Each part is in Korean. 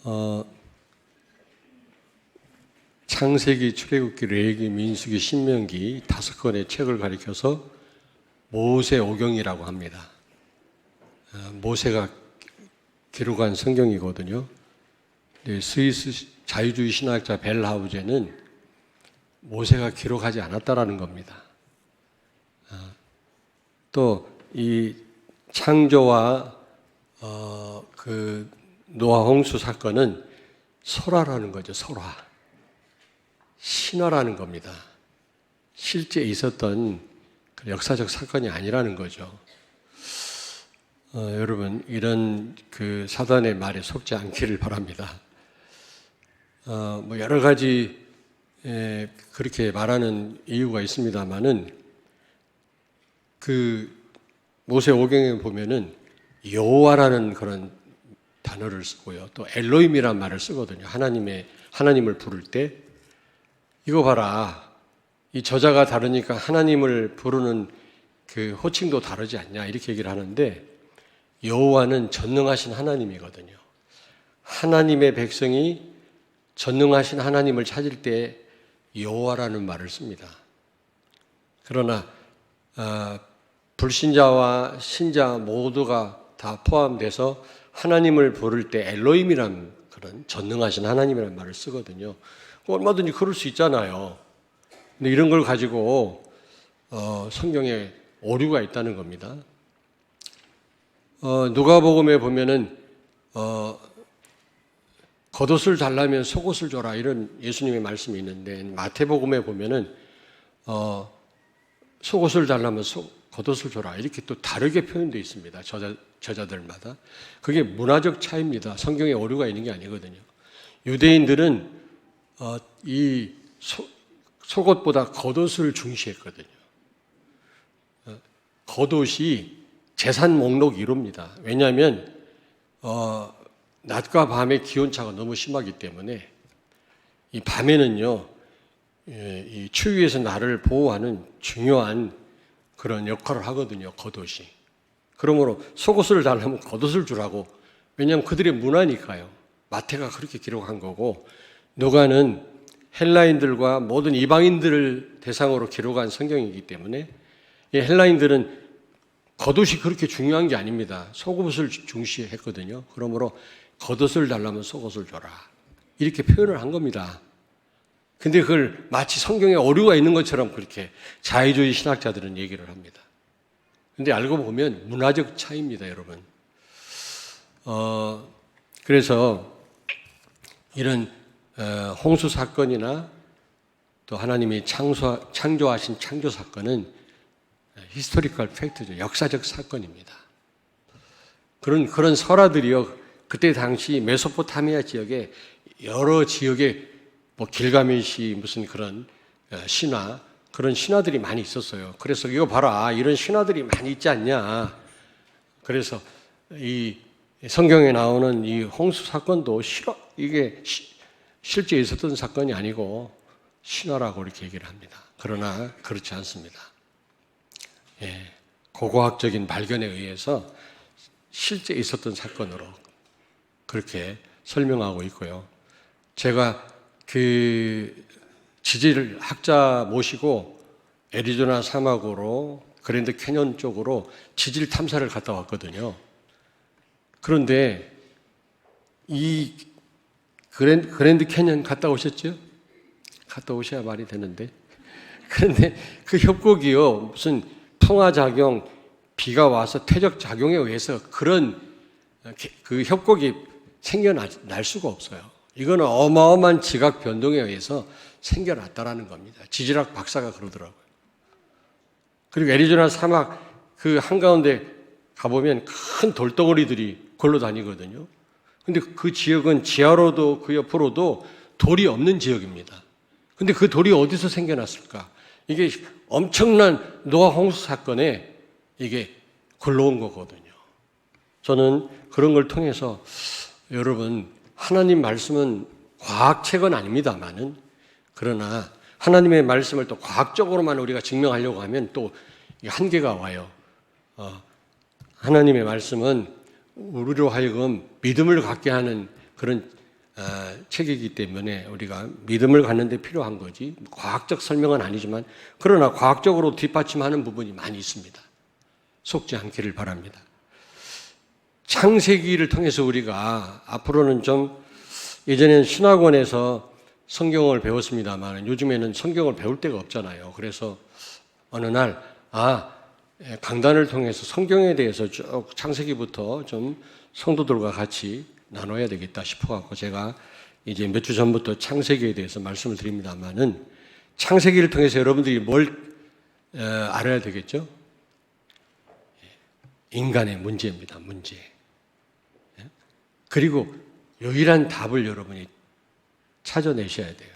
어, 창세기, 출애굽기, 레위기, 민수기, 신명기 5권의 책을 가리켜서 모세오경이라고 합니다. 모세가 기록한 성경이거든요. 스위스 자유주의 신학자 벨하우제는 모세가 기록하지 않았다라는 겁니다. 또 이 창조와 그 노아 홍수 사건은 설화라는 거죠. 설화. 신화라는 겁니다. 실제 있었던 역사적 사건이 아니라는 거죠. 여러분, 이런 그 사단의 말에 속지 않기를 바랍니다. 뭐 여러 가지 그렇게 말하는 이유가 있습니다만은 그 모세오경에 보면은 여호와라는 그런 단어를 쓰고요. 또 엘로힘이라는 말을 쓰거든요. 하나님을 부를 때 이거 봐라. 이 저자가 다르니까 하나님을 부르는 그 호칭도 다르지 않냐 이렇게 얘기를 하는데 여호와는 전능하신 하나님이거든요. 하나님의 백성이 전능하신 하나님을 찾을 때 여호와라는 말을 씁니다. 그러나 불신자와 신자 모두가 다 포함돼서 하나님을 부를 때 엘로힘이라는 그런 전능하신 하나님이라는 말을 쓰거든요. 얼마든지 그럴 수 있잖아요. 근데 이런 걸 가지고 성경에 오류가 있다는 겁니다. 누가복음에 보면은 겉옷을 달라면 속옷을 줘라 이런 예수님의 말씀이 있는데 마태복음에 보면은 속옷을 달라면 겉옷을 줘라 이렇게 또 다르게 표현되어 있습니다. 저자들마다. 그게 문화적 차이입니다. 성경에 오류가 있는 게 아니거든요. 유대인들은 이 속옷보다 겉옷을 중시했거든요. 겉옷이 재산 목록 1호입니다. 왜냐하면 낮과 밤의 기온차가 너무 심하기 때문에 이 밤에는요, 이 추위에서 나를 보호하는 중요한 그런 역할을 하거든요. 겉옷이. 그러므로 속옷을 달라면 겉옷을 주라고. 왜냐하면 그들의 문화니까요. 마태가 그렇게 기록한 거고 누가는 헬라인들과 모든 이방인들을 대상으로 기록한 성경이기 때문에 이 헬라인들은 겉옷이 그렇게 중요한 게 아닙니다. 속옷을 중시했거든요. 그러므로 겉옷을 달라면 속옷을 줘라. 이렇게 표현을 한 겁니다. 근데 그걸 마치 성경에 오류가 있는 것처럼 그렇게 자유주의 신학자들은 얘기를 합니다. 근데 알고 보면 문화적 차이입니다, 여러분. 그래서 이런 홍수 사건이나 또 하나님이 창조하신 창조 사건은 히스토리컬 팩트죠. 역사적 사건입니다. 그런 설화들이요. 그때 당시 메소포타미아 지역에 여러 지역에 뭐 길가메시 무슨 그런 신화 그런 신화들이 많이 있었어요. 그래서 이거 봐라 이런 신화들이 많이 있지 않냐. 그래서 이 성경에 나오는 이 홍수 사건도 이게 실제 있었던 사건이 아니고 신화라고 이렇게 얘기를 합니다. 그러나 그렇지 않습니다. 고고학적인 발견에 의해서 실제 있었던 사건으로 그렇게 설명하고 있고요. 제가 그 지질 학자 모시고 애리조나 사막으로 그랜드 캐년 쪽으로 지질 탐사를 갔다 왔거든요. 그런데 이 그랜드 캐년 갔다 오셨죠? 갔다 오셔야 말이 되는데. 그런데 그 협곡이요, 무슨 풍화작용, 비가 와서 퇴적작용에 의해서 그런 그 협곡이 생겨날 수가 없어요. 이거는 어마어마한 지각 변동에 의해서 생겨났다라는 겁니다. 지질학 박사가 그러더라고요. 그리고 애리조나 사막 그 한가운데 가보면 큰 돌덩어리들이 굴러다니거든요. 근데 그 지역은 지하로도 그 옆으로도 돌이 없는 지역입니다. 근데 그 돌이 어디서 생겨났을까? 이게 엄청난 노아 홍수 사건에 이게 굴러온 거거든요. 저는 그런 걸 통해서 여러분, 하나님 말씀은 과학책은 아닙니다만은 그러나 하나님의 말씀을 또 과학적으로만 우리가 증명하려고 하면 또 한계가 와요. 하나님의 말씀은 우리로 하여금 믿음을 갖게 하는 그런 책이기 때문에 우리가 믿음을 갖는 데 필요한 거지 과학적 설명은 아니지만 그러나 과학적으로 뒷받침하는 부분이 많이 있습니다. 속지 않기를 바랍니다. 창세기를 통해서 우리가 앞으로는 좀 예전에는 신학원에서 성경을 배웠습니다만 요즘에는 성경을 배울 데가 없잖아요. 그래서 어느 날 강단을 통해서 성경에 대해서 쭉 창세기부터 좀 성도들과 같이 나눠야 되겠다 싶어갖고 제가 이제 몇 주 전부터 창세기에 대해서 말씀을 드립니다만은 창세기를 통해서 여러분들이 뭘 알아야 되겠죠? 인간의 문제입니다. 문제. 그리고 유일한 답을 여러분이 찾아내셔야 돼요.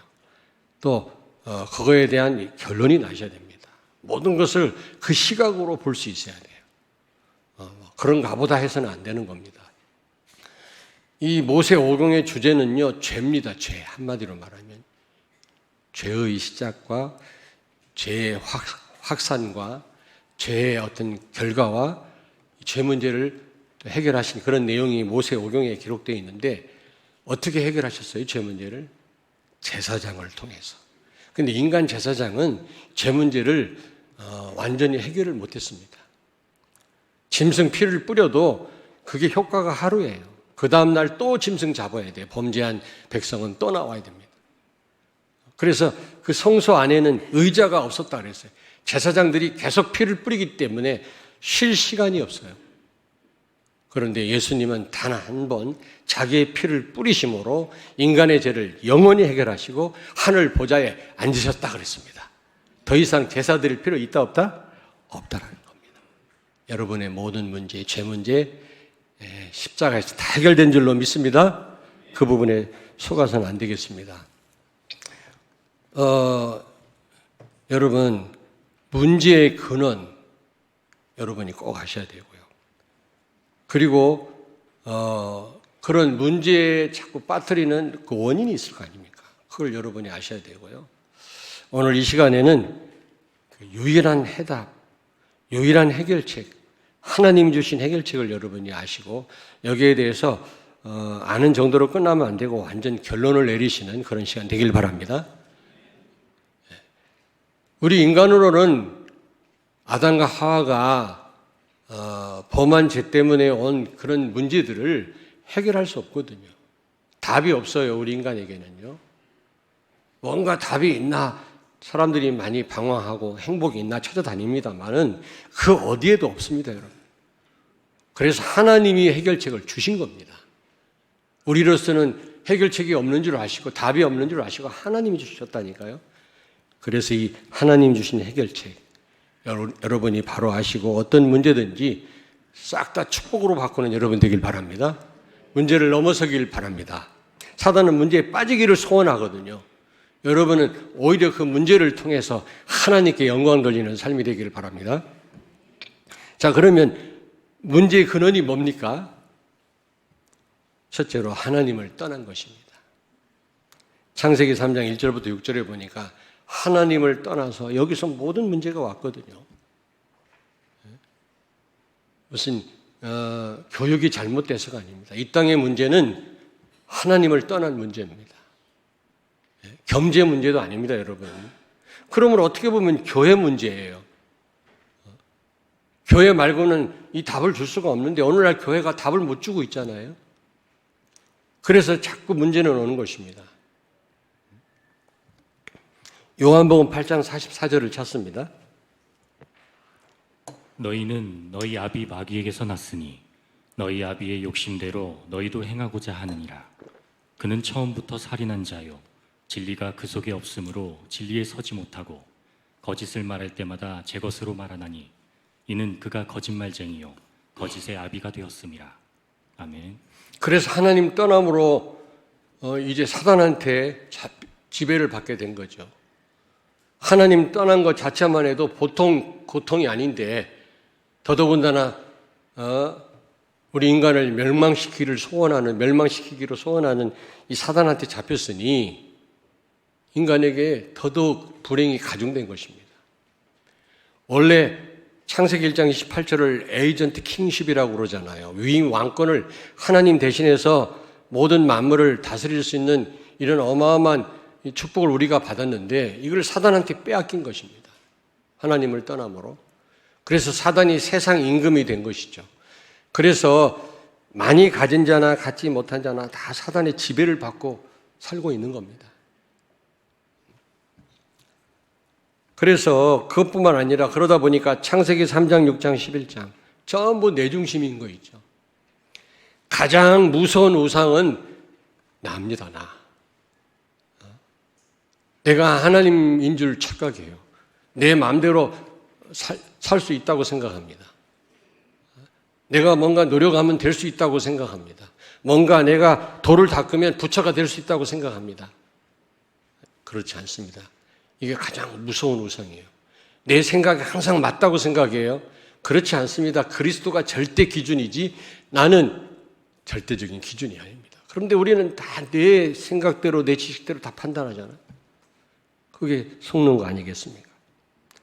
또 그거에 대한 결론이 나셔야 됩니다. 모든 것을 그 시각으로 볼 수 있어야 돼요. 그런가 보다 해서는 안 되는 겁니다. 이 모세오경의 주제는요, 죄입니다. 죄. 한마디로 말하면 죄의 시작과 죄의 확산과 죄의 어떤 결과와 죄 문제를 해결하신 그런 내용이 모세오경에 기록되어 있는데 어떻게 해결하셨어요? 죄 문제를? 제사장을 통해서. 근데 인간 제사장은 죄 문제를 완전히 해결을 못했습니다. 짐승 피를 뿌려도 그게 효과가 하루예요. 그 다음날 또 짐승 잡아야 돼요. 범죄한 백성은 또 나와야 됩니다. 그래서 그 성소 안에는 의자가 없었다 그랬어요. 제사장들이 계속 피를 뿌리기 때문에 쉴 시간이 없어요. 그런데 예수님은 단 한 번 자기의 피를 뿌리심으로 인간의 죄를 영원히 해결하시고 하늘 보좌에 앉으셨다 그랬습니다. 더 이상 제사 드릴 필요 있다 없다? 없다라는 겁니다. 여러분의 모든 문제, 죄 문제 십자가에서 다 해결된 줄로 믿습니다. 그 부분에 속아서는 안 되겠습니다. 여러분 문제의 근원 여러분이 꼭 아셔야 되고요. 그리고 그런 문제에 자꾸 빠뜨리는 그 원인이 있을 거 아닙니까? 그걸 여러분이 아셔야 되고요. 오늘 이 시간에는 그 유일한 해답, 유일한 해결책, 하나님이 주신 해결책을 여러분이 아시고 여기에 대해서 아는 정도로 끝나면 안 되고 완전 결론을 내리시는 그런 시간 되길 바랍니다. 우리 인간으로는 아담과 하와가 범한 죄 때문에 온 그런 문제들을 해결할 수 없거든요. 답이 없어요. 우리 인간에게는요. 뭔가 답이 있나 사람들이 많이 방황하고 행복이 있나 찾아다닙니다만은 그 어디에도 없습니다, 여러분. 그래서 하나님이 해결책을 주신 겁니다. 우리로서는 해결책이 없는 줄 아시고 답이 없는 줄 아시고 하나님이 주셨다니까요. 그래서 이 하나님 주신 해결책 여러분이 바로 아시고 어떤 문제든지 싹 다 축복으로 바꾸는 여러분 되길 바랍니다. 문제를 넘어서길 바랍니다. 사단은 문제에 빠지기를 소원하거든요. 여러분은 오히려 그 문제를 통해서 하나님께 영광 돌리는 삶이 되기를 바랍니다. 자, 그러면 문제의 근원이 뭡니까? 첫째로 하나님을 떠난 것입니다. 창세기 3장 1절부터 6절에 보니까 하나님을 떠나서 여기서 모든 문제가 왔거든요. 무슨 교육이 잘못돼서가 아닙니다. 이 땅의 문제는 하나님을 떠난 문제입니다. 경제 문제도 아닙니다, 여러분. 그러므로 어떻게 보면 교회 문제예요. 교회 말고는 이 답을 줄 수가 없는데 오늘날 교회가 답을 못 주고 있잖아요. 그래서 자꾸 문제는 오는 것입니다. 요한복음 8장 44절을 찾습니다. 너희는 너희 아비 마귀에게서 났으니 너희 아비의 욕심대로 너희도 행하고자 하느니라. 그는 처음부터 살인한 자요 진리가 그 속에 없으므로 진리에 서지 못하고 거짓을 말할 때마다 제 것으로 말하나니 이는 그가 거짓말쟁이요 거짓의 아비가 되었음이라. 아멘. 그래서 하나님 떠남으로 이제 사단한테 지배를 받게 된 거죠. 하나님 떠난 것 자체만 해도 보통 고통이 아닌데 더더군다나 우리 인간을 멸망시키기로 소원하는 이 사단한테 잡혔으니 인간에게 더더욱 불행이 가중된 것입니다. 원래 창세기 1장 28절을 에이전트 킹십이라고 그러잖아요. 위임 왕권을 하나님 대신해서 모든 만물을 다스릴 수 있는 이런 어마어마한 이 축복을 우리가 받았는데 이걸 사단한테 빼앗긴 것입니다. 하나님을 떠남으로. 그래서 사단이 세상 임금이 된 것이죠. 그래서 많이 가진 자나 갖지 못한 자나 다 사단의 지배를 받고 살고 있는 겁니다. 그래서 그것뿐만 아니라 그러다 보니까 창세기 3장, 6장, 11장 전부 내 중심인 거 있죠. 가장 무서운 우상은 나입니다. 나. 내가 하나님인 줄 착각해요. 내 마음대로 살 수 있다고 생각합니다. 내가 뭔가 노력하면 될 수 있다고 생각합니다. 뭔가 내가 돌을 닦으면 부처가 될 수 있다고 생각합니다. 그렇지 않습니다. 이게 가장 무서운 우상이에요. 내 생각이 항상 맞다고 생각해요. 그렇지 않습니다. 그리스도가 절대 기준이지 나는 절대적인 기준이 아닙니다. 그런데 우리는 다 내 생각대로 내 지식대로 다 판단하잖아요. 그게 속는 거 아니겠습니까?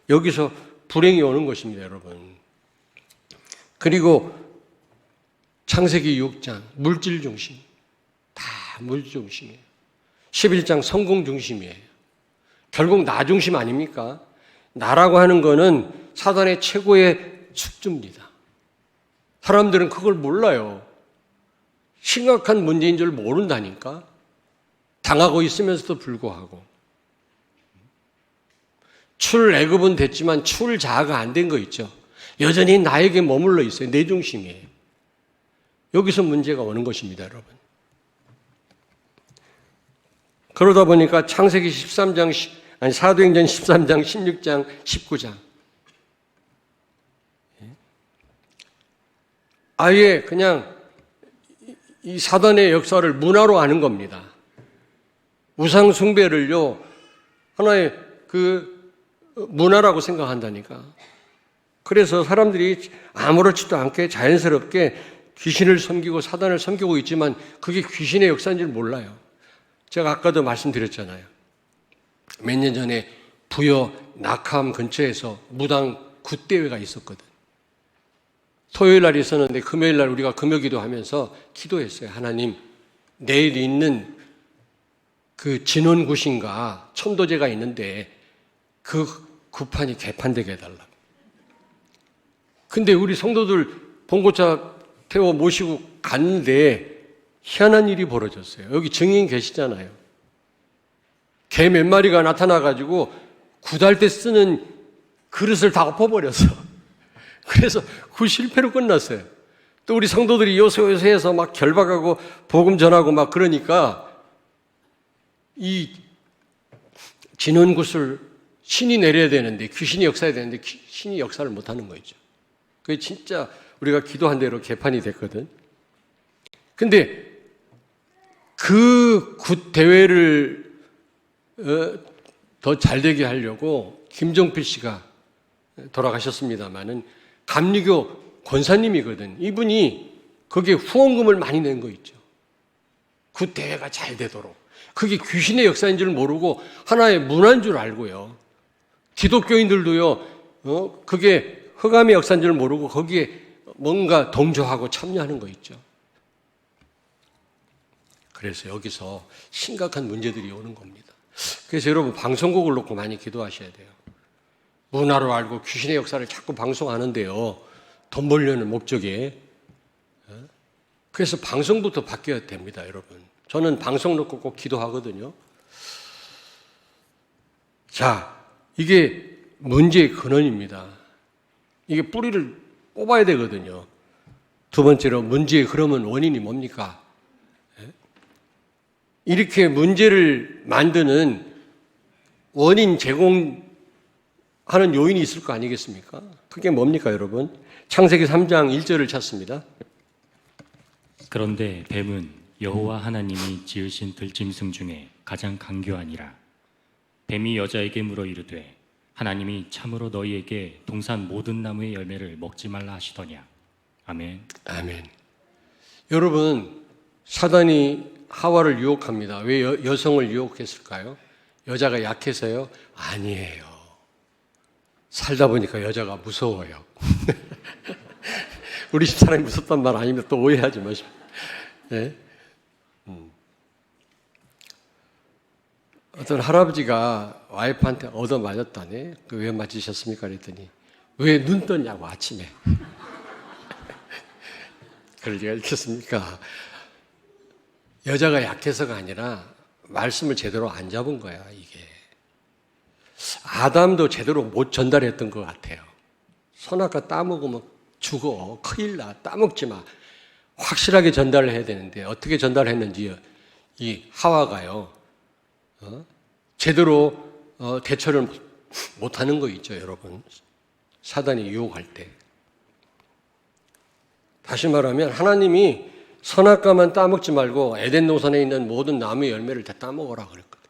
여기서 불행이 오는 것입니다, 여러분. 그리고 창세기 6장 물질 중심, 다 물질 중심이에요. 11장 성공 중심이에요. 결국 나 중심 아닙니까? 나라고 하는 거는 사단의 최고의 숙주입니다. 사람들은 그걸 몰라요. 심각한 문제인 줄 모른다니까. 당하고 있으면서도 불구하고. 출애굽은 됐지만 출자가 안 된 거 있죠. 여전히 나에게 머물러 있어요. 내 중심이에요. 여기서 문제가 오는 것입니다, 여러분. 그러다 보니까 창세기 13장, 사도행전 13장, 16장, 19장. 아예 그냥 이 사단의 역사를 문화로 아는 겁니다. 우상 숭배를요, 하나의 그 문화라고 생각한다니까. 그래서 사람들이 아무렇지도 않게 자연스럽게 귀신을 섬기고 사단을 섬기고 있지만 그게 귀신의 역사인 줄 몰라요. 제가 아까도 말씀드렸잖아요. 몇 년 전에 부여 낙함 근처에서 무당 굿대회가 있었거든. 토요일 날 있었는데 금요일 날 우리가 금요기도 하면서 기도했어요. 하나님, 내일 있는 그 진원굿인가 천도제가 있는데 그 굿판이 개판되게 해달라. 근데 우리 성도들 봉고차 태워 모시고 갔는데 희한한 일이 벌어졌어요. 여기 증인 계시잖아요. 개 몇 마리가 나타나가지고 굿할 때 쓰는 그릇을 다 엎어버렸어. 그래서 그 실패로 끝났어요. 또 우리 성도들이 요소요소해서 막 결박하고 복음 전하고 막 그러니까 이 진원굿을 신이 내려야 되는데 귀신이 역사해야 되는데 신이 역사를 못하는 거 있죠. 그게 진짜 우리가 기도한 대로 개판이 됐거든. 근데 그 굿 대회를 더 잘되게 하려고 김종필 씨가 돌아가셨습니다마는 감리교 권사님이거든. 이분이 거기에 후원금을 많이 낸 거 있죠. 굿 대회가 잘 되도록. 그게 귀신의 역사인 줄 모르고 하나의 문화인 줄 알고요. 기독교인들도요, 그게 흑암의 역사인 줄 모르고 거기에 뭔가 동조하고 참여하는 거 있죠. 그래서 여기서 심각한 문제들이 오는 겁니다. 그래서 여러분 방송국을 놓고 많이 기도하셔야 돼요. 문화로 알고 귀신의 역사를 자꾸 방송하는데요. 돈 벌려는 목적에. 그래서 방송부터 바뀌어야 됩니다, 여러분. 저는 방송 놓고 꼭 기도하거든요. 자, 이게 문제의 근원입니다. 이게 뿌리를 뽑아야 되거든요. 두 번째로 문제의 흐름은 원인이 뭡니까? 이렇게 문제를 만드는 원인 제공하는 요인이 있을 거 아니겠습니까? 그게 뭡니까, 여러분? 창세기 3장 1절을 찾습니다. 그런데 뱀은 여호와 하나님이 지으신 들짐승 중에 가장 간교하니라. 뱀이 여자에게 물어 이르되 하나님이 참으로 너희에게 동산 모든 나무의 열매를 먹지 말라 하시더냐. 아멘. 아멘. 여러분, 사단이 하와를 유혹합니다. 왜 여성을 유혹했을까요? 여자가 약해서요? 아니에요. 살다 보니까 여자가 무서워요. 우리 집사람이 무섭단 말 아니면 또 오해하지 마십시오. 네? 어떤 할아버지가 와이프한테 얻어맞았다네. 그 왜 맞으셨습니까? 그랬더니 왜 눈 떴냐고 아침에. 그럴 리가 있겠습니까? 여자가 약해서가 아니라 말씀을 제대로 안 잡은 거야, 이게. 아담도 제대로 못 전달했던 것 같아요. 선악과 따먹으면 죽어. 큰일 나. 따먹지 마. 확실하게 전달을 해야 되는데 어떻게 전달했는지 이 하와가요. 제대로 대처를 못하는 거 있죠, 여러분. 사단이 유혹할 때. 다시 말하면 하나님이 선악과만 따먹지 말고 에덴 동산에 있는 모든 나무의 열매를 다 따먹어라 그랬거든.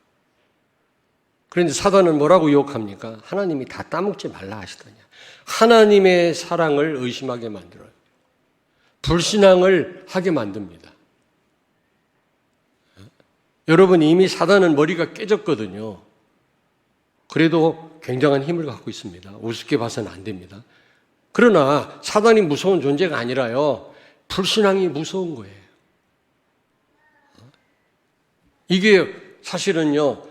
그런데 사단은 뭐라고 유혹합니까? 하나님이 다 따먹지 말라 하시더냐. 하나님의 사랑을 의심하게 만들어요. 불신앙을 하게 만듭니다. 여러분, 이미 사단은 머리가 깨졌거든요. 그래도 굉장한 힘을 갖고 있습니다. 우습게 봐서는 안 됩니다. 그러나 사단이 무서운 존재가 아니라요, 불신앙이 무서운 거예요. 이게 사실은요,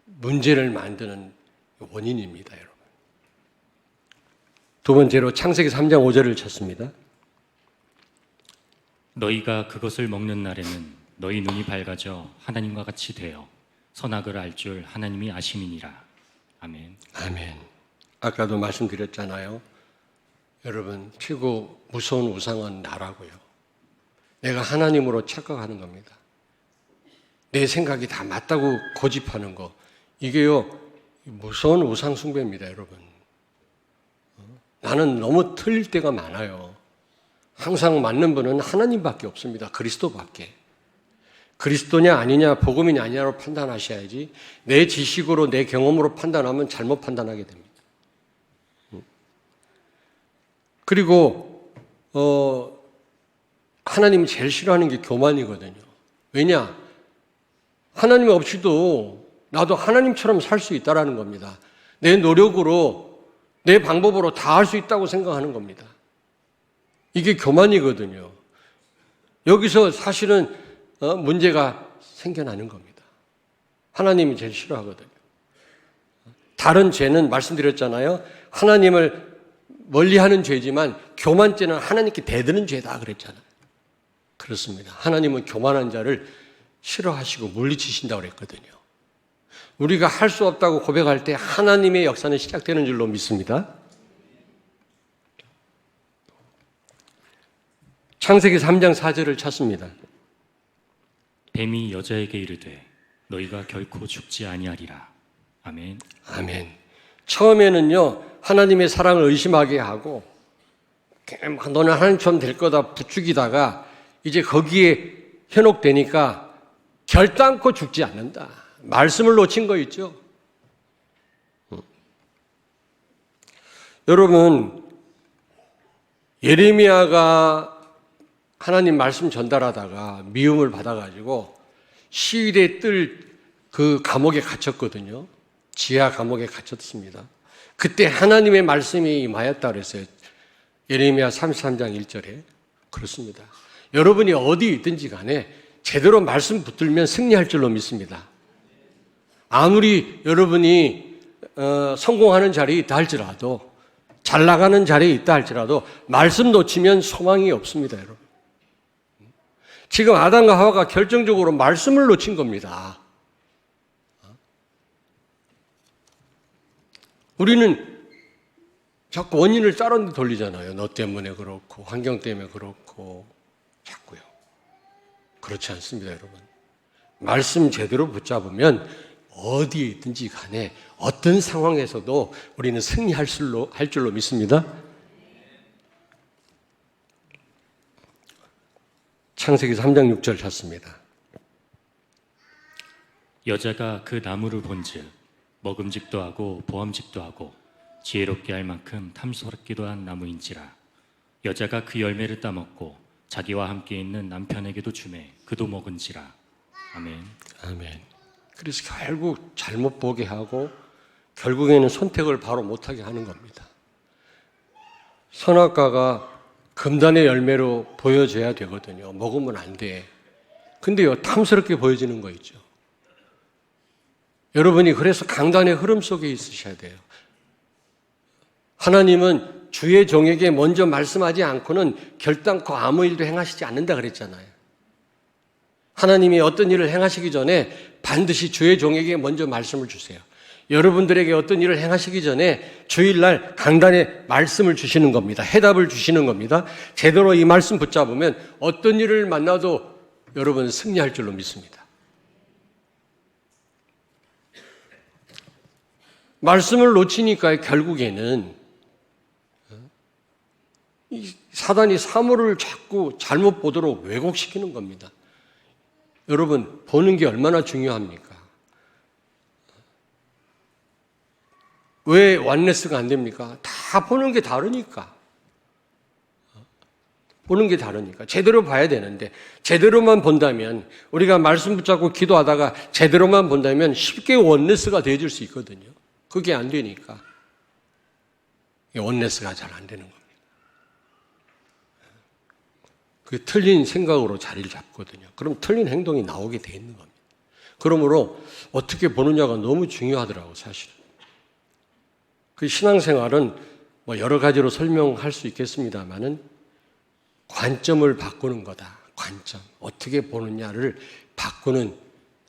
문제를 만드는 원인입니다, 여러분. 두 번째로 창세기 3장 5절을 찾습니다. 너희가 그것을 먹는 날에는 너희 눈이 밝아져 하나님과 같이 되어 선악을 알 줄 하나님이 아심이니라. 아멘. 아멘. 아까도 말씀드렸잖아요. 여러분, 최고 무서운 우상은 나라고요. 내가 하나님으로 착각하는 겁니다. 내 생각이 다 맞다고 고집하는 거. 이게요, 무서운 우상 숭배입니다, 여러분. 나는 너무 틀릴 때가 많아요. 항상 맞는 분은 하나님밖에 없습니다. 그리스도밖에. 그리스도냐 아니냐, 복음이냐 아니냐로 판단하셔야지 내 지식으로 내 경험으로 판단하면 잘못 판단하게 됩니다. 그리고 하나님이 제일 싫어하는 게 교만이거든요. 왜냐? 하나님 없이도 나도 하나님처럼 살 수 있다는 겁니다. 내 노력으로 내 방법으로 다 할 수 있다고 생각하는 겁니다. 이게 교만이거든요. 여기서 사실은 문제가 생겨나는 겁니다. 하나님이 제일 싫어하거든요. 다른 죄는 말씀드렸잖아요. 하나님을 멀리하는 죄지만 교만죄는 하나님께 대드는 죄다 그랬잖아요. 그렇습니다. 하나님은 교만한 자를 싫어하시고 물리치신다고 그랬거든요. 우리가 할 수 없다고 고백할 때 하나님의 역사는 시작되는 줄로 믿습니다. 창세기 3장 4절을 찾습니다. 뱀이 여자에게 이르되 너희가 결코 죽지 아니하리라. 아멘. 아멘. 처음에는요, 하나님의 사랑을 의심하게 하고 너는 하나님처럼 될 거다 부추기다가 이제 거기에 현혹되니까 결단코 죽지 않는다. 말씀을 놓친 거 있죠. 여러분, 예레미야가 하나님 말씀 전달하다가 미움을 받아가지고 시위대 뜰 그 감옥에 갇혔거든요. 지하 감옥에 갇혔습니다. 그때 하나님의 말씀이 임하였다 그랬어요. 예레미야 33장 1절에. 그렇습니다. 여러분이 어디 있든지 간에 제대로 말씀 붙들면 승리할 줄로 믿습니다. 아무리 여러분이 성공하는 자리에 있다 할지라도, 잘 나가는 자리에 있다 할지라도 말씀 놓치면 소망이 없습니다, 여러분. 지금 아담과 하와가 결정적으로 말씀을 놓친 겁니다. 우리는 자꾸 원인을 다른 데 돌리잖아요. 너 때문에 그렇고 환경 때문에 그렇고 자꾸요. 그렇지 않습니다, 여러분. 말씀 제대로 붙잡으면 어디에 있든지 간에 어떤 상황에서도 우리는 승리할 줄로 믿습니다. 창세기 3장 6절 찾습니다. 여자가 그 나무를 본즉 먹음직도 하고 보암직도 하고 지혜롭게 할 만큼 탐스럽기도 한 나무인지라. 여자가 그 열매를 따먹고 자기와 함께 있는 남편에게도 주매 그도 먹은지라. 아멘. 아멘. 그래서 결국 잘못 보게 하고 결국에는 선택을 바로 못하게 하는 겁니다. 선악과가 금단의 열매로 보여져야 되거든요. 먹으면 안 돼. 근데요, 탐스럽게 보여지는 거 있죠. 여러분이 그래서 강단의 흐름 속에 있으셔야 돼요. 하나님은 주의 종에게 먼저 말씀하지 않고는 결단코 아무 일도 행하시지 않는다 그랬잖아요. 하나님이 어떤 일을 행하시기 전에 반드시 주의 종에게 먼저 말씀을 주세요. 여러분들에게 어떤 일을 행하시기 전에 주일날 강단에 말씀을 주시는 겁니다. 해답을 주시는 겁니다. 제대로 이 말씀 붙잡으면 어떤 일을 만나도 여러분은 승리할 줄로 믿습니다. 말씀을 놓치니까 결국에는 이 사단이 사물을 자꾸 잘못 보도록 왜곡시키는 겁니다. 여러분, 보는 게 얼마나 중요합니까? 왜 원네스가 안 됩니까? 다 보는 게 다르니까. 보는 게 다르니까. 제대로 봐야 되는데, 제대로만 본다면, 우리가 말씀 붙잡고 기도하다가 제대로만 본다면 쉽게 원네스가 되어질 수 있거든요. 그게 안 되니까. 원네스가 잘 안 되는 겁니다. 그 틀린 생각으로 자리를 잡거든요. 그럼 틀린 행동이 나오게 돼 있는 겁니다. 그러므로 어떻게 보느냐가 너무 중요하더라고요, 사실은. 그 신앙생활은 뭐 여러 가지로 설명할 수 있겠습니다만은 관점을 바꾸는 거다. 관점. 어떻게 보느냐를 바꾸는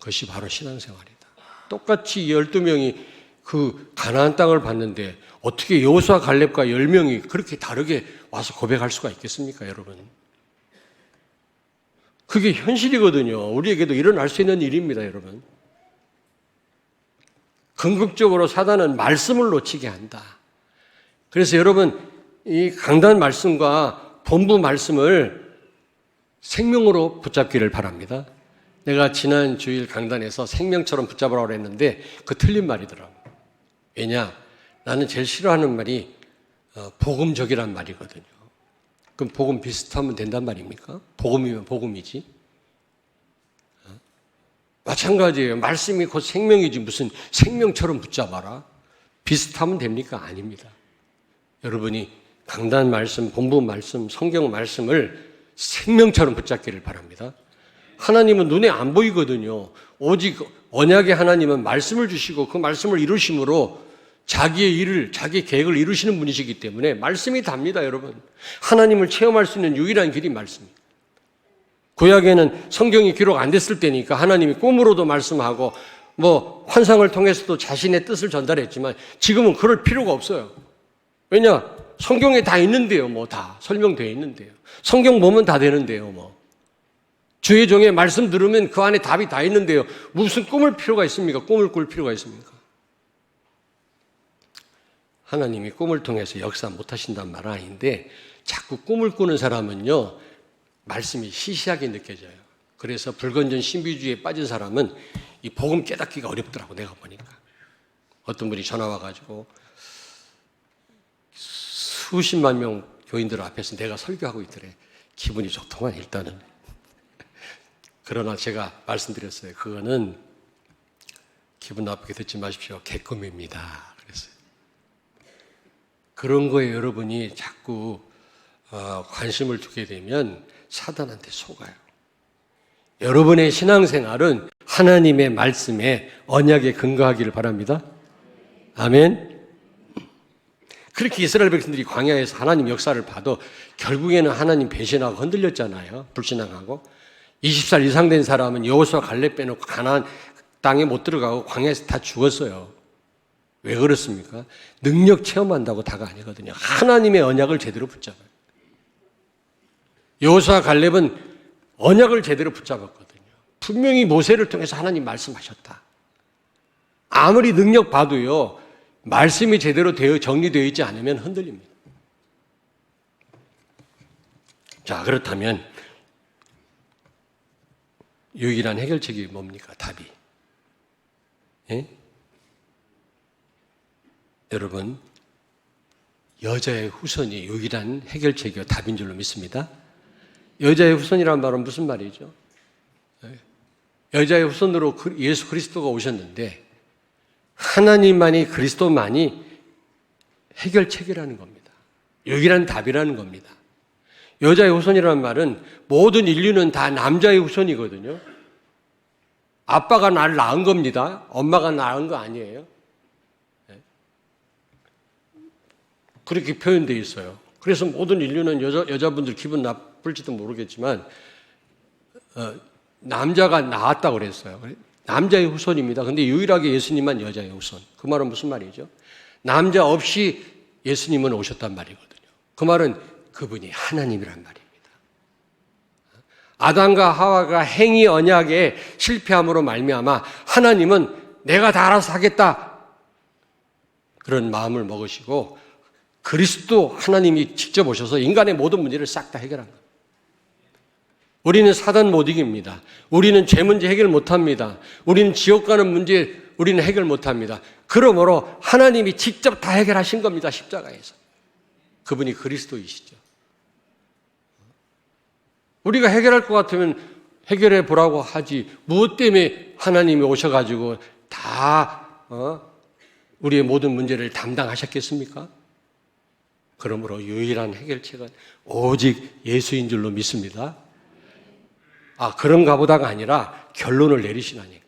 것이 바로 신앙생활이다. 똑같이 12명이 그 가나안 땅을 봤는데 어떻게 여호수아 갈렙과 10명이 그렇게 다르게 와서 고백할 수가 있겠습니까, 여러분? 그게 현실이거든요. 우리에게도 일어날 수 있는 일입니다, 여러분. 궁극적으로 사단은 말씀을 놓치게 한다. 그래서 여러분, 이 강단 말씀과 본부 말씀을 생명으로 붙잡기를 바랍니다. 내가 지난 주일 강단에서 생명처럼 붙잡으라고 했는데 그 틀린 말이더라고요. 왜냐? 나는 제일 싫어하는 말이 복음적이란 말이거든요. 그럼 복음 비슷하면 된단 말입니까? 복음이면 복음이지. 마찬가지예요. 말씀이 곧 생명이지 무슨 생명처럼 붙잡아라. 비슷하면 됩니까? 아닙니다. 여러분이 강단 말씀, 본부 말씀, 성경 말씀을 생명처럼 붙잡기를 바랍니다. 하나님은 눈에 안 보이거든요. 오직 언약의 하나님은 말씀을 주시고 그 말씀을 이루심으로 자기의 일을, 자기의 계획을 이루시는 분이시기 때문에 말씀이 답니다, 여러분. 하나님을 체험할 수 있는 유일한 길이 말씀입니다. 구약에는 성경이 기록 안 됐을 때니까 하나님이 꿈으로도 말씀하고 뭐 환상을 통해서도 자신의 뜻을 전달했지만 지금은 그럴 필요가 없어요. 왜냐? 성경에 다 있는데요, 뭐 다 설명되어 있는데요. 성경 보면 다 되는데요, 뭐. 주의 종의 말씀 들으면 그 안에 답이 다 있는데요. 무슨 꿈을 필요가 있습니까? 꿈을 꿀 필요가 있습니까? 하나님이 꿈을 통해서 역사 못 하신단 말은 아닌데 자꾸 꿈을 꾸는 사람은요, 말씀이 시시하게 느껴져요. 그래서 불건전 신비주의에 빠진 사람은 이 복음 깨닫기가 어렵더라고, 내가 보니까. 어떤 분이 전화 와가지고 수십만 명 교인들 앞에서 내가 설교하고 있더래. 기분이 좋더만, 일단은. 그러나 제가 말씀드렸어요. 그거는 기분 나쁘게 듣지 마십시오. 개꿈입니다. 그랬어요. 그런 거에 여러분이 자꾸 관심을 두게 되면 사단한테 속아요. 여러분의 신앙생활은 하나님의 말씀에 언약에 근거하기를 바랍니다. 아멘. 그렇게 이스라엘 백성들이 광야에서 하나님 역사를 봐도 결국에는 하나님 배신하고 흔들렸잖아요. 불신앙하고. 20살 이상 된 사람은 여호수아 갈렙 빼놓고 가나안 땅에 못 들어가고 광야에서 다 죽었어요. 왜 그렇습니까? 능력 체험한다고 다가 아니거든요. 하나님의 언약을 제대로 붙잡아요. 여호수아 갈렙은 언약을 제대로 붙잡았거든요. 분명히 모세를 통해서 하나님 말씀하셨다. 아무리 능력 봐도요, 말씀이 제대로 정리되어 있지 않으면 흔들립니다. 자, 그렇다면 유일한 해결책이 뭡니까? 답이. 예? 여러분, 여자의 후손이 유일한 해결책이요 답인 줄로 믿습니다. 여자의 후손이라는 말은 무슨 말이죠? 여자의 후손으로 예수 그리스도가 오셨는데 하나님만이, 그리스도만이 해결책이라는 겁니다. 유일한 답이라는 겁니다. 여자의 후손이라는 말은 모든 인류는 다 남자의 후손이거든요. 아빠가 나를 낳은 겁니다. 엄마가 낳은 거 아니에요. 그렇게 표현되어 있어요. 그래서 모든 인류는 여자분들 기분 나쁠지도 모르겠지만 남자가 낳았다고 그랬어요. 남자의 후손입니다. 근데 유일하게 예수님만 여자의 후손. 그 말은 무슨 말이죠? 남자 없이 예수님은 오셨단 말이거든요. 그 말은 그분이 하나님이란 말입니다. 아담과 하와가 행위 언약에 실패함으로 말미암아 하나님은 내가 다 알아서 하겠다 그런 마음을 먹으시고 그리스도 하나님이 직접 오셔서 인간의 모든 문제를 싹 다 해결한 겁니다. 우리는 사단 못 이깁니다. 우리는 죄 문제 해결 못합니다. 우리는 지옥 가는 문제 우리는 해결 못합니다. 그러므로 하나님이 직접 다 해결하신 겁니다. 십자가에서. 그분이 그리스도이시죠. 우리가 해결할 것 같으면 해결해 보라고 하지 무엇 때문에 하나님이 오셔가지고 다 우리의 모든 문제를 담당하셨겠습니까? 그러므로 유일한 해결책은 오직 예수인 줄로 믿습니다. 그런가 보다가 아니라 결론을 내리시라니까요.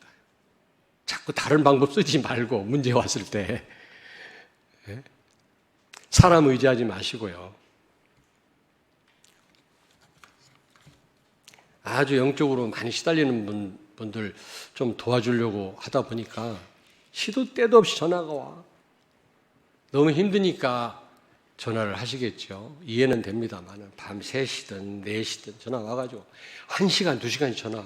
자꾸 다른 방법 쓰지 말고 문제 왔을 때 사람 의지하지 마시고요. 아주 영적으로 많이 시달리는 분들 좀 도와주려고 하다 보니까 시도 때도 없이 전화가 와. 너무 힘드니까 전화를 하시겠죠. 이해는 됩니다만 밤 3시든 4시든 전화 와가지고 1시간, 2시간씩 전화.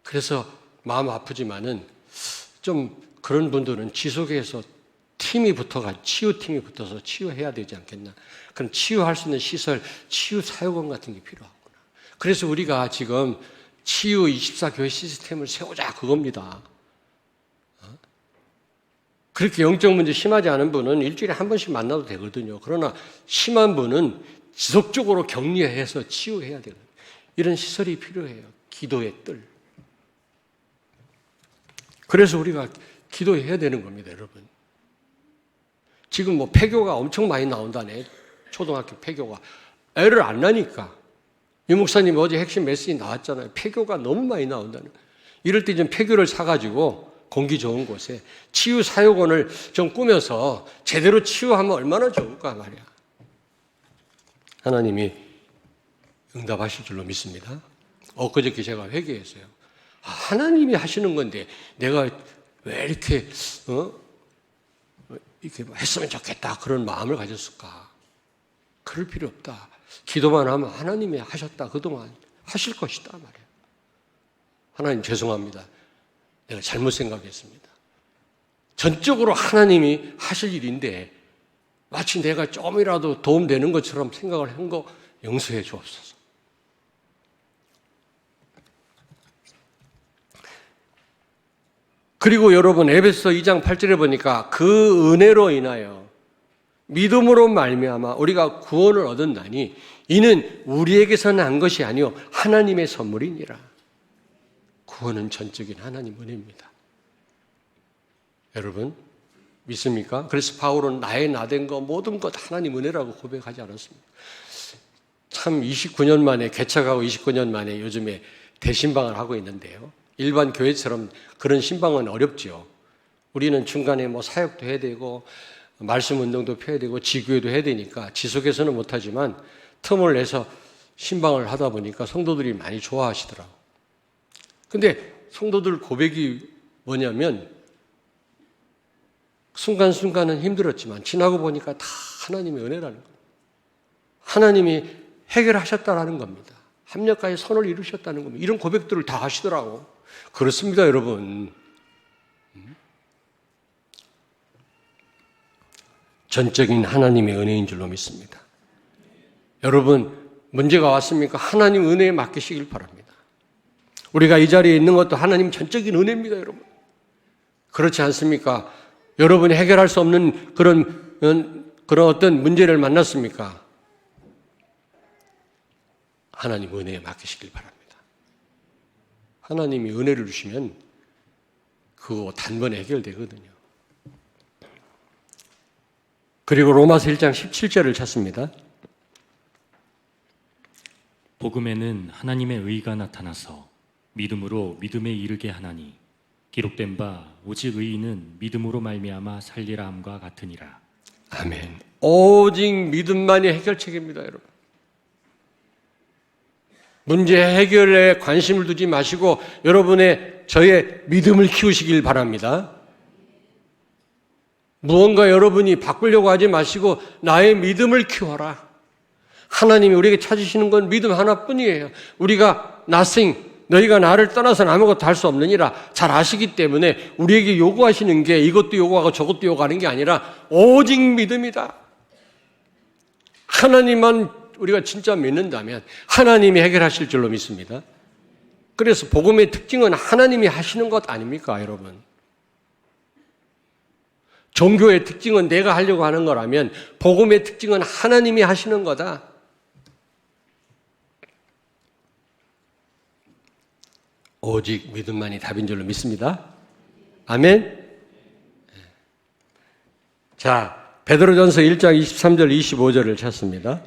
그래서 마음 아프지만은 좀 그런 분들은 지속해서 치유팀이 붙어서 치유해야 되지 않겠나. 그럼 치유할 수 있는 시설, 치유 사역원 같은 게 필요하구나. 그래서 우리가 지금 치유 24교회 시스템을 세우자 그겁니다. 그렇게 영적 문제 심하지 않은 분은 일주일에 한 번씩 만나도 되거든요. 그러나 심한 분은 지속적으로 격리해서 치유해야 되거든요. 이런 시설이 필요해요. 기도의 뜰. 그래서 우리가 기도해야 되는 겁니다, 여러분. 지금 폐교가 엄청 많이 나온다네. 초등학교 폐교가. 애를 안 낳으니까. 유 목사님 어제 핵심 메시지 나왔잖아요. 폐교가 너무 많이 나온다는. 이럴 때 좀 폐교를 사가지고 공기 좋은 곳에 치유 사역원을 좀 꾸며서 제대로 치유하면 얼마나 좋을까 말이야. 하나님이 응답하실 줄로 믿습니다. 엊그저께 제가 회개했어요. 하나님이 하시는 건데 내가 왜 이렇게 이렇게 했으면 좋겠다 그런 마음을 가졌을까? 그럴 필요 없다. 기도만 하면 하나님이 하셨다. 그동안 하실 것이다 말이야. 하나님 죄송합니다. 내가 잘못 생각했습니다. 전적으로 하나님이 하실 일인데 마치 내가 좀이라도 도움되는 것처럼 생각을 한 거 용서해 주옵소서. 그리고 여러분 에베소 2장 8절에 보니까 그 은혜로 인하여 믿음으로 말미암아 우리가 구원을 얻었나니 이는 우리에게서 난 것이 아니요 하나님의 선물이니라. 구원은 전적인 하나님 은혜입니다. 여러분 믿습니까? 그래서 바울은 나의 나된 거 모든 것 하나님 은혜라고 고백하지 않았습니다. 참 29년 만에 개척하고 29년 만에 요즘에 대신방을 하고 있는데요. 일반 교회처럼 그런 신방은 어렵죠. 우리는 중간에 사역도 해야 되고 말씀 운동도 펴야 되고 지교회도 해야 되니까 지속해서는 못하지만 틈을 내서 신방을 하다 보니까 성도들이 많이 좋아하시더라고요. 근데 성도들 고백이 뭐냐면 순간순간은 힘들었지만 지나고 보니까 다 하나님의 은혜라는 거예요. 하나님이 해결하셨다라는 겁니다. 합력하여 선을 이루셨다는 겁니다. 이런 고백들을 다 하시더라고. 그렇습니다, 여러분. 전적인 하나님의 은혜인 줄로 믿습니다. 여러분, 문제가 왔습니까? 하나님 은혜에 맡기시길 바랍니다. 우리가 이 자리에 있는 것도 하나님 전적인 은혜입니다, 여러분. 그렇지 않습니까? 여러분이 해결할 수 없는 그런 어떤 문제를 만났습니까? 하나님 은혜에 맡기시길 바랍니다. 하나님이 은혜를 주시면 그거 단번에 해결되거든요. 그리고 로마서 1장 17절을 찾습니다. 복음에는 하나님의 의가 나타나서 믿음으로 믿음에 이르게 하나니 기록된 바 오직 의인은 믿음으로 말미암아 살리라 함과 같으니라. 아멘. 오직 믿음만이 해결책입니다, 여러분. 문제 해결에 관심을 두지 마시고 저의 믿음을 키우시길 바랍니다. 무언가 여러분이 바꾸려고 하지 마시고 나의 믿음을 키워라. 하나님이 우리에게 찾으시는 건 믿음 하나뿐이에요. 우리가 너희가 나를 떠나서는 아무것도 할 수 없느니라 잘 아시기 때문에 우리에게 요구하시는 게 이것도 요구하고 저것도 요구하는 게 아니라 오직 믿음이다. 하나님만 우리가 진짜 믿는다면 하나님이 해결하실 줄로 믿습니다. 그래서 복음의 특징은 하나님이 하시는 것 아닙니까, 여러분? 종교의 특징은 내가 하려고 하는 거라면 복음의 특징은 하나님이 하시는 거다. 오직 믿음만이 답인 줄로 믿습니다. 아멘. 자, 베드로전서 1장 23절 25절을 찾습니다.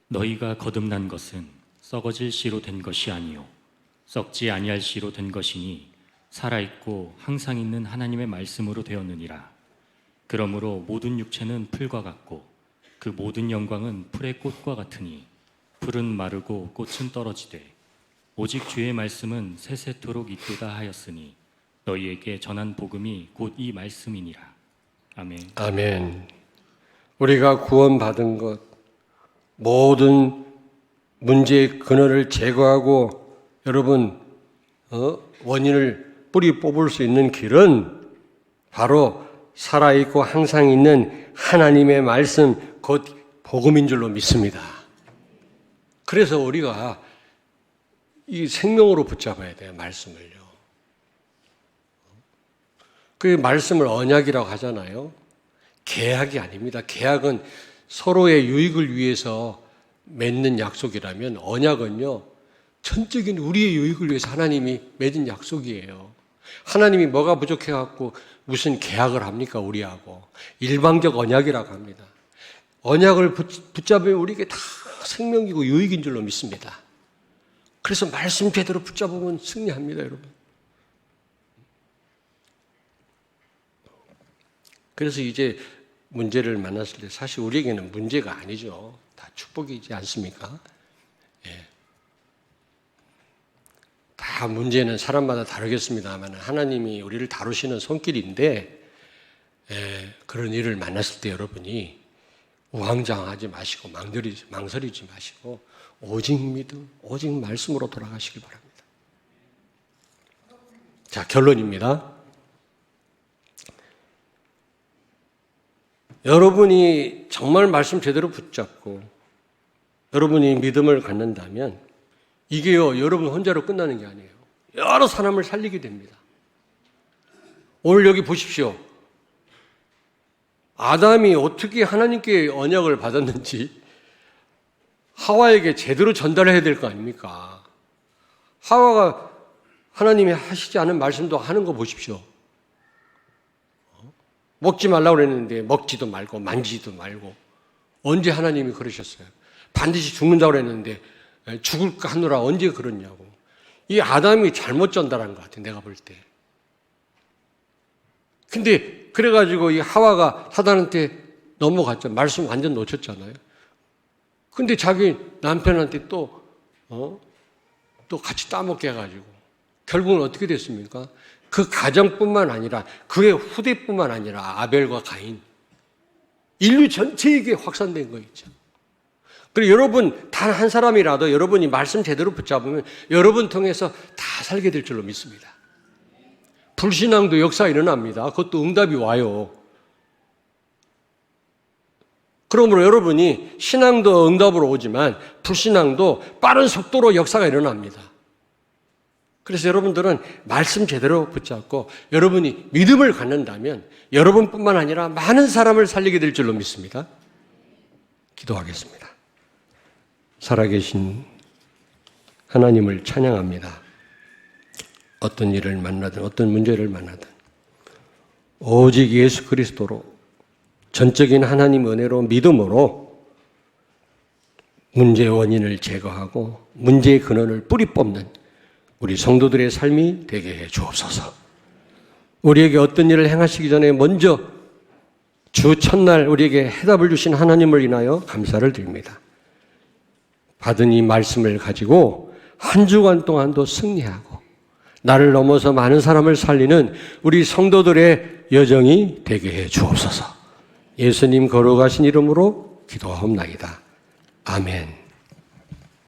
너희가 거듭난 것은 썩어질 씨로 된 것이 아니요 썩지 아니할 씨로 된 것이니 살아있고 항상 있는 하나님의 말씀으로 되었느니라. 그러므로 모든 육체는 풀과 같고 그 모든 영광은 풀의 꽃과 같으니 풀은 마르고 꽃은 떨어지되 오직 주의 말씀은 세세토록 있도다 하였으니 너희에게 전한 복음이 곧 이 말씀이니라. 아멘. 아멘. 우리가 구원받은 것, 모든 문제의 근원을 제거하고 여러분 원인을 뿌리 뽑을 수 있는 길은 바로 살아있고 항상 있는 하나님의 말씀 곧 복음인 줄로 믿습니다. 그래서 우리가 이 생명으로 붙잡아야 돼요, 말씀을요. 그 말씀을 언약이라고 하잖아요. 계약이 아닙니다. 계약은 서로의 유익을 위해서 맺는 약속이라면 언약은요, 전적인 우리의 유익을 위해서 하나님이 맺은 약속이에요. 하나님이 뭐가 부족해갖고 무슨 계약을 합니까, 우리하고. 일방적 언약이라고 합니다. 언약을 붙잡으면 우리에게 다 생명이고 유익인 줄로 믿습니다. 그래서 말씀 제대로 붙잡으면 승리합니다, 여러분. 그래서 이제 문제를 만났을 때 사실 우리에게는 문제가 아니죠. 다 축복이지 않습니까? 예. 다 문제는 사람마다 다르겠습니다만 하나님이 우리를 다루시는 손길인데 그런 일을 만났을 때 여러분이 우왕좌왕하지 마시고 망설이지 마시고 오직 믿음, 오직 말씀으로 돌아가시길 바랍니다. 자, 결론입니다. 여러분이 정말 말씀 제대로 붙잡고 여러분이 믿음을 갖는다면 이게요, 여러분 혼자로 끝나는 게 아니에요. 여러 사람을 살리게 됩니다. 오늘 여기 보십시오. 아담이 어떻게 하나님께 언약을 받았는지 하와에게 제대로 전달해야 될 거 아닙니까? 하와가 하나님이 하시지 않은 말씀도 하는 거 보십시오. 먹지 말라고 그랬는데 먹지도 말고 만지지도 말고. 언제 하나님이 그러셨어요? 반드시 죽는다고 그랬는데 죽을까 하느라 언제 그러냐고. 이 아담이 잘못 전달한 것 같아요, 내가 볼 때. 근데 그래가지고 이 하와가 사단한테 넘어갔죠. 말씀 완전 놓쳤잖아요. 근데 자기 남편한테 또 같이 따먹게 해가지고 결국은 어떻게 됐습니까? 그 가정뿐만 아니라 그의 후대뿐만 아니라 아벨과 가인, 인류 전체에게 확산된 거 있죠. 그리고 여러분 단 한 사람이라도 여러분이 말씀 제대로 붙잡으면 여러분 통해서 다 살게 될 줄로 믿습니다. 불신앙도 역사 일어납니다. 그것도 응답이 와요. 그러므로 여러분이 신앙도 응답으로 오지만 불신앙도 빠른 속도로 역사가 일어납니다. 그래서 여러분들은 말씀 제대로 붙잡고 여러분이 믿음을 갖는다면 여러분뿐만 아니라 많은 사람을 살리게 될 줄로 믿습니다. 기도하겠습니다. 살아계신 하나님을 찬양합니다. 어떤 일을 만나든 어떤 문제를 만나든 오직 예수 그리스도로 전적인 하나님 은혜로 믿음으로 문제의 원인을 제거하고 문제의 근원을 뿌리 뽑는 우리 성도들의 삶이 되게 해 주옵소서. 우리에게 어떤 일을 행하시기 전에 먼저 주 첫날 우리에게 해답을 주신 하나님을 인하여 감사를 드립니다. 받은 이 말씀을 가지고 한 주간 동안도 승리하고 나를 넘어서 많은 사람을 살리는 우리 성도들의 여정이 되게 해 주옵소서. 예수님 거룩하신 이름으로 기도하옵나이다. 아멘.